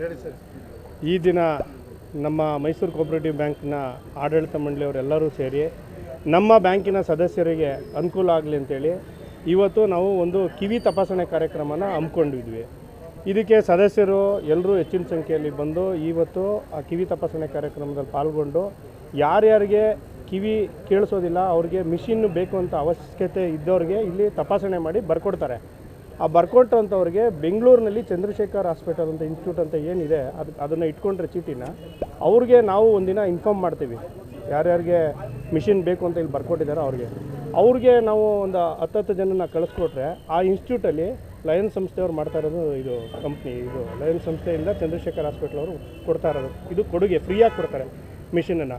ಹೇಳಿ ಸರ್. ಈ ದಿನ ನಮ್ಮ ಮೈಸೂರು ಕೋಆಪರೇಟಿವ್ ಬ್ಯಾಂಕ್ನ ಆಡಳಿತ ಮಂಡಳಿಯವರೆಲ್ಲರೂ ಸೇರಿ ನಮ್ಮ ಬ್ಯಾಂಕಿನ ಸದಸ್ಯರಿಗೆ ಅನುಕೂಲ ಆಗಲಿ ಅಂತೇಳಿ ಇವತ್ತು ನಾವು ಒಂದು ಕಿವಿ ತಪಾಸಣೆ ಕಾರ್ಯಕ್ರಮನ ಹಮ್ಮಿಕೊಂಡಿದ್ವಿ. ಇದಕ್ಕೆ ಸದಸ್ಯರು ಎಲ್ಲರೂ ಹೆಚ್ಚಿನ ಸಂಖ್ಯೆಯಲ್ಲಿ ಬಂದು ಇವತ್ತು ಆ ಕಿವಿ ತಪಾಸಣೆ ಕಾರ್ಯಕ್ರಮದಲ್ಲಿ ಪಾಲ್ಗೊಂಡು ಯಾರ್ಯಾರಿಗೆ ಕಿವಿ ಕೇಳಿಸೋದಿಲ್ಲ ಅವ್ರಿಗೆ ಮಿಷಿನ್ ಬೇಕು ಅಂತ ಅವಶ್ಯಕತೆ ಇದ್ದವ್ರಿಗೆ ಇಲ್ಲಿ ತಪಾಸಣೆ ಮಾಡಿ ಬರ್ಕೊಡ್ತಾರೆ. ಆ ಬರ್ಕೊಟ್ಟಂಥವ್ರಿಗೆ ಬೆಂಗಳೂರಿನಲ್ಲಿ ಚಂದ್ರಶೇಖರ್ ಹಾಸ್ಪಿಟಲ್ ಅಂತ ಇನ್ಸ್ಟಿಟ್ಯೂಟ್ ಅಂತ ಏನಿದೆ ಅದನ್ನು ಇಟ್ಕೊಂಡ್ರೆ ಚೀಟಿನ ಅವ್ರಿಗೆ ನಾವು ಒಂದಿನ ಇನ್ಫಾರ್ಮ್ ಮಾಡ್ತೀವಿ. ಯಾರ್ಯಾರಿಗೆ ಮಿಷಿನ್ ಬೇಕು ಅಂತ ಇಲ್ಲಿ ಬರ್ಕೊಟ್ಟಿದ್ದಾರೆ ಅವ್ರಿಗೆ ನಾವು ಒಂದು 10 ಜನನ ಕಳಿಸ್ಕೊಟ್ರೆ ಆ ಇನ್ಸ್ಟಿಟ್ಯೂಟಲ್ಲಿ ಲಯನ್ ಸಂಸ್ಥೆಯವ್ರು ಮಾಡ್ತಾ ಇರೋದು ಇದು ಕಂಪ್ನಿ, ಇದು ಲಯನ್ ಸಂಸ್ಥೆಯಿಂದ ಚಂದ್ರಶೇಖರ್ ಹಾಸ್ಪಿಟಲ್ ಅವರು ಕೊಡ್ತಾ ಇರೋದು. ಇದು ಕೊಡುಗೆ ಫ್ರೀಯಾಗಿ ಕೊಡ್ತಾರೆ ಮಿಷಿನನ್ನು.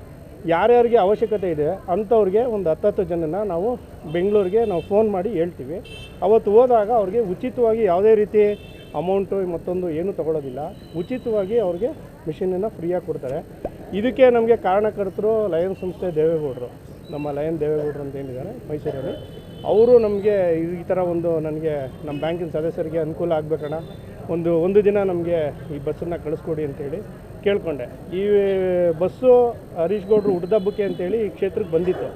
ಯಾರ್ಯಾರಿಗೆ ಅವಶ್ಯಕತೆ ಇದೆ ಅಂಥವ್ರಿಗೆ ಒಂದು 10 ಜನನ ನಾವು ಬೆಂಗಳೂರಿಗೆ ನಾವು ಫೋನ್ ಮಾಡಿ ಹೇಳ್ತೀವಿ. ಅವತ್ತು ಹೋದಾಗ ಅವ್ರಿಗೆ ಉಚಿತವಾಗಿ ಯಾವುದೇ ರೀತಿ ಅಮೌಂಟು ಮತ್ತೊಂದು ಏನೂ ತೊಗೊಳೋದಿಲ್ಲ, ಉಚಿತವಾಗಿ ಅವ್ರಿಗೆ ಮಿಷಿನನ್ನು ಫ್ರೀಯಾಗಿ ಕೊಡ್ತಾರೆ. ಇದಕ್ಕೆ ನಮಗೆ ಕಾರಣಕರ್ತರು ಲಯನ್ ಸಂಸ್ಥೆ ದೇವೇಗೌಡರು, ನಮ್ಮ ಲಯನ್ ದೇವೇಗೌಡರು ಅಂತ ಏನಿದ್ದಾರೆ ಮೈಸೂರಲ್ಲಿ, ಅವರು ನಮಗೆ ಈ ಥರ ನನಗೆ ನಮ್ಮ ಬ್ಯಾಂಕಿನ ಸದಸ್ಯರಿಗೆ ಅನುಕೂಲ ಆಗಬೇಕಣ್ಣ, ಒಂದು ದಿನ ನಮಗೆ ಈ ಬಸ್ಸನ್ನು ಕಳಿಸ್ಕೊಡಿ ಅಂತೇಳಿ ಕೇಳಿಕೊಂಡೆ. ಈ ಬಸ್ಸು ಹರೀಶ್ ಗೌಡರು ಹುಡ್ದಬ್ಬಕ್ಕೆ ಅಂತೇಳಿ ಈ ಕ್ಷೇತ್ರಕ್ಕೆ ಬಂದಿತ್ತು.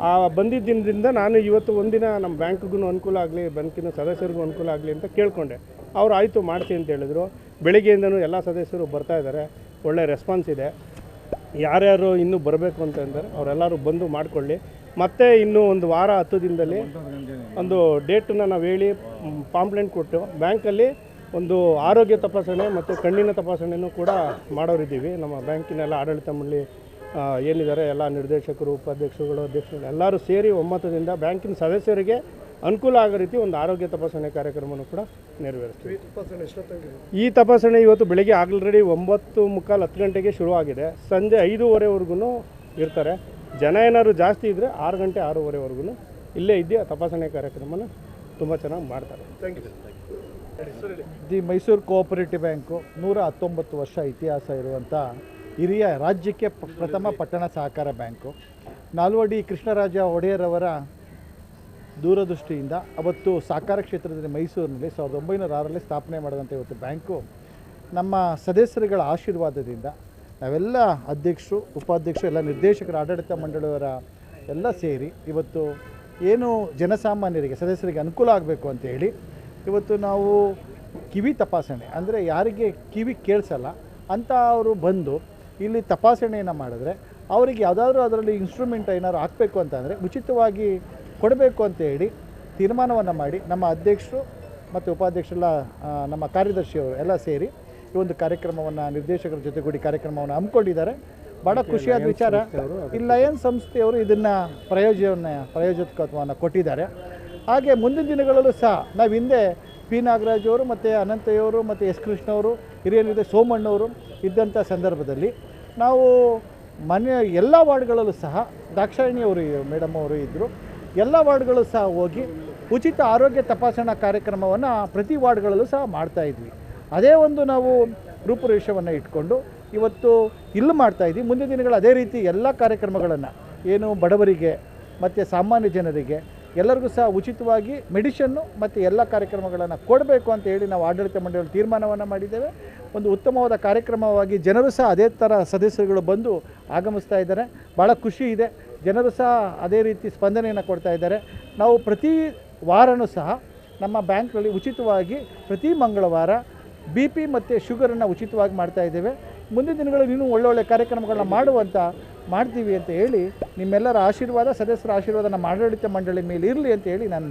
ಆ ಬಂದಿದ್ದ ದಿನದಿಂದ ನಾನು ಇವತ್ತು ಒಂದಿನ ನಮ್ಮ ಬ್ಯಾಂಕ್ಗೂ ಅನುಕೂಲ ಆಗಲಿ, ಬ್ಯಾಂಕಿನ ಸದಸ್ಯರಿಗೂ ಅನುಕೂಲ ಆಗಲಿ ಅಂತ ಕೇಳಿಕೊಂಡೆ. ಅವ್ರು ಆಯಿತು ಮಾಡ್ತೀನಿ ಅಂತ ಹೇಳಿದ್ರು. ಬೆಳಗ್ಗೆಯಿಂದನೂ ಎಲ್ಲ ಸದಸ್ಯರು ಬರ್ತಾಯಿದ್ದಾರೆ, ಒಳ್ಳೆ ರೆಸ್ಪಾನ್ಸ್ ಇದೆ. ಯಾರ್ಯಾರು ಇನ್ನೂ ಬರಬೇಕು ಅಂತಂದರೆ ಅವರೆಲ್ಲರೂ ಬಂದು ಮಾಡಿಕೊಳ್ಳಿ. ಮತ್ತು ಇನ್ನೂ ಒಂದು ವಾರ 10 ದಿನದಲ್ಲಿ ಒಂದು ಡೇಟನ್ನು ನಾವು ಹೇಳಿ ಪಾಂಪ್ಲೆಂಟ್ ಕೊಟ್ಟು ಬ್ಯಾಂಕಲ್ಲಿ ಒಂದು ಆರೋಗ್ಯ ತಪಾಸಣೆ ಮತ್ತು ಕಣ್ಣಿನ ತಪಾಸಣೆಯೂ ಕೂಡ ಮಾಡೋರಿದ್ದೀವಿ. ನಮ್ಮ ಬ್ಯಾಂಕಿನೆಲ್ಲ ಆಡಳಿತ ಮಂಡಳಿ ಏನಿದ್ದಾರೆ ಎಲ್ಲ ನಿರ್ದೇಶಕರು, ಉಪಾಧ್ಯಕ್ಷರುಗಳು, ಅಧ್ಯಕ್ಷರು ಎಲ್ಲರೂ ಸೇರಿ ಒಮ್ಮತದಿಂದ ಬ್ಯಾಂಕಿನ ಸದಸ್ಯರಿಗೆ ಅನುಕೂಲ ಆಗೋ ರೀತಿ ಒಂದು ಆರೋಗ್ಯ ತಪಾಸಣೆ ಕಾರ್ಯಕ್ರಮವನ್ನು ಕೂಡ ನೆರವೇರಿಸ್ತೀವಿ. ಈ ತಪಾಸಣೆ ಇವತ್ತು ಬೆಳಗ್ಗೆ ಆಲ್ರೆಡಿ 9:45 10 ಗಂಟೆಗೆ ಶುರುವಾಗಿದೆ. ಸಂಜೆ 5:15ವರೆಗೂ ಇರ್ತಾರೆ. ಜನ ಏನಾದ್ರು ಜಾಸ್ತಿ ಇದ್ದರೆ 6 ಗಂಟೆ 6:30ವರೆಗೂ ಇಲ್ಲೇ ಇದ್ದು ಆ ತಪಾಸಣೆ ಕಾರ್ಯಕ್ರಮನ ತುಂಬ ಚೆನ್ನಾಗಿ ಮಾಡ್ತಾರೆ. Thank you. The Mysuru cooperative bank 119 ವರ್ಷ ಇತಿಹಾಸ ಇರುವಂಥ ಹಿರಿಯ ರಾಜ್ಯಕ್ಕೆ ಪ್ರಥಮ ಪಟ್ಟಣ ಸಹಕಾರ ಬ್ಯಾಂಕು. ನಾಲ್ವಡಿ ಕೃಷ್ಣರಾಜ ಒಡೆಯರ್ ಅವರ ದೂರದೃಷ್ಟಿಯಿಂದ ಅವತ್ತು ಸಹಕಾರ ಕ್ಷೇತ್ರದಲ್ಲಿ ಮೈಸೂರಿನಲ್ಲಿ 1906ರಲ್ಲಿ ಸ್ಥಾಪನೆ ಮಾಡಿದಂಥ ಇವತ್ತು ಬ್ಯಾಂಕು ನಮ್ಮ ಸದಸ್ಯರುಗಳ ಆಶೀರ್ವಾದದಿಂದ ನಾವೆಲ್ಲ ಅಧ್ಯಕ್ಷರು, ಉಪಾಧ್ಯಕ್ಷರು, ಎಲ್ಲ ನಿರ್ದೇಶಕರ ಆಡಳಿತ ಮಂಡಳಿಯವರ ಎಲ್ಲ ಸೇರಿ ಇವತ್ತು ಏನು ಜನಸಾಮಾನ್ಯರಿಗೆ ಸದಸ್ಯರಿಗೆ ಅನುಕೂಲ ಆಗಬೇಕು ಅಂತ ಹೇಳಿ ಇವತ್ತು ನಾವು ಕಿವಿ ತಪಾಸಣೆ ಅಂದರೆ ಯಾರಿಗೆ ಕಿವಿ ಕೇಳಿಸಲ್ಲ ಅಂತ ಅವರು ಬಂದು ಇಲ್ಲಿ ತಪಾಸಣೆಯನ್ನು ಮಾಡಿದ್ರೆ ಅವರಿಗೆ ಯಾವುದಾದ್ರೂ ಅದರಲ್ಲಿ ಇನ್ಸ್ಟ್ರೂಮೆಂಟ್ ಏನಾದ್ರು ಹಾಕಬೇಕು ಅಂತಂದರೆ ಉಚಿತವಾಗಿ ಕೊಡಬೇಕು ಅಂತ ಹೇಳಿ ತೀರ್ಮಾನವನ್ನು ಮಾಡಿ ನಮ್ಮ ಅಧ್ಯಕ್ಷರು ಮತ್ತು ಉಪಾಧ್ಯಕ್ಷರೆಲ್ಲ ನಮ್ಮ ಕಾರ್ಯದರ್ಶಿಯವರು ಎಲ್ಲ ಸೇರಿ ಈ ಒಂದು ಕಾರ್ಯಕ್ರಮವನ್ನು ನಿರ್ದೇಶಕರ ಜೊತೆಗೂಡಿ ಕಾರ್ಯಕ್ರಮವನ್ನು ಹಮ್ಮಿಕೊಂಡಿದ್ದಾರೆ. ಭಾಳ ಖುಷಿಯಾದ ವಿಚಾರ. ಈ ಲಯನ್ ಸಂಸ್ಥೆಯವರು ಇದನ್ನು ಪ್ರಾಯೋಜಕತ್ವವನ್ನು ಕೊಟ್ಟಿದ್ದಾರೆ. ಹಾಗೆ ಮುಂದಿನ ದಿನಗಳಲ್ಲೂ ಸಹ ನಾವು ಹಿಂದೆ ಪಿ ನಾಗರಾಜ್ ಅವರು ಮತ್ತು ಅನಂತಯ್ಯವರು ಮತ್ತು ಎಸ್ ಕೃಷ್ಣವರು, ಹಿರಿಯ ಸೋಮಣ್ಣವರು ಇದ್ದಂಥ ಸಂದರ್ಭದಲ್ಲಿ ನಾವು ಎಲ್ಲ ವಾರ್ಡ್ಗಳಲ್ಲೂ ಸಹ ದಾಕ್ಷಾಯಿಣಿಯವರು ಮೇಡಮ್ ಅವರು ಇದ್ದರು. ಎಲ್ಲ ವಾರ್ಡ್ಗಳು ಸಹ ಹೋಗಿ ಉಚಿತ ಆರೋಗ್ಯ ತಪಾಸಣಾ ಕಾರ್ಯಕ್ರಮವನ್ನು ಪ್ರತಿ ವಾರ್ಡ್ಗಳಲ್ಲೂ ಸಹ ಮಾಡ್ತಾಯಿದ್ವಿ. ಅದೇ ಒಂದು ನಾವು ರೂಪುರೇಷವನ್ನು ಇಟ್ಕೊಂಡು ಇವತ್ತು ಇಲ್ಲಿ ಮಾಡ್ತಾಯಿದ್ವಿ. ಮುಂದಿನ ದಿನಗಳು ಅದೇ ರೀತಿ ಎಲ್ಲ ಕಾರ್ಯಕ್ರಮಗಳನ್ನು ಏನು ಬಡವರಿಗೆ ಮತ್ತು ಸಾಮಾನ್ಯ ಜನರಿಗೆ ಎಲ್ಲರಿಗೂ ಸಹ ಉಚಿತವಾಗಿ ಮೆಡಿಷನ್ನು ಮತ್ತು ಎಲ್ಲ ಕಾರ್ಯಕ್ರಮಗಳನ್ನು ಕೊಡಬೇಕು ಅಂತ ಹೇಳಿ ನಾವು ಆಡಳಿತ ಮಂಡಳಿ ತೀರ್ಮಾನವನ್ನು ಮಾಡಿದ್ದೇವೆ. ಒಂದು ಉತ್ತಮವಾದ ಕಾರ್ಯಕ್ರಮವಾಗಿ ಜನರು ಸಹ ಅದೇ ಥರ ಸದಸ್ಯರುಗಳು ಬಂದು ಆಗಮಿಸ್ತಾ ಇದ್ದಾರೆ. ಭಾಳ ಖುಷಿ ಇದೆ. ಜನರು ಸಹ ಅದೇ ರೀತಿ ಸ್ಪಂದನೆಯನ್ನು ಕೊಡ್ತಾ ಇದ್ದಾರೆ. ನಾವು ಪ್ರತಿ ವಾರವೂ ಸಹ ನಮ್ಮ ಬ್ಯಾಂಕ್ನಲ್ಲಿ ಉಚಿತವಾಗಿ ಪ್ರತಿ ಮಂಗಳವಾರ BP ಮತ್ತು ಶುಗರನ್ನು ಉಚಿತವಾಗಿ ಮಾಡ್ತಾ ಇದ್ದೇವೆ. ಮುಂದಿನ ದಿನಗಳಲ್ಲಿ ಇನ್ನೂ ಒಳ್ಳೊಳ್ಳೆ ಕಾರ್ಯಕ್ರಮಗಳನ್ನ ಮಾಡ್ತೀವಿ ಅಂತ ಹೇಳಿ ನಿಮ್ಮೆಲ್ಲರ ಆಶೀರ್ವಾದ, ಸದಸ್ಯರ ಆಶೀರ್ವಾದ ನಮ್ಮ ಆಡಳಿತ ಮಂಡಳಿ ಮೇಲೆ ಇರಲಿ ಅಂತ ಹೇಳಿ ನಾನು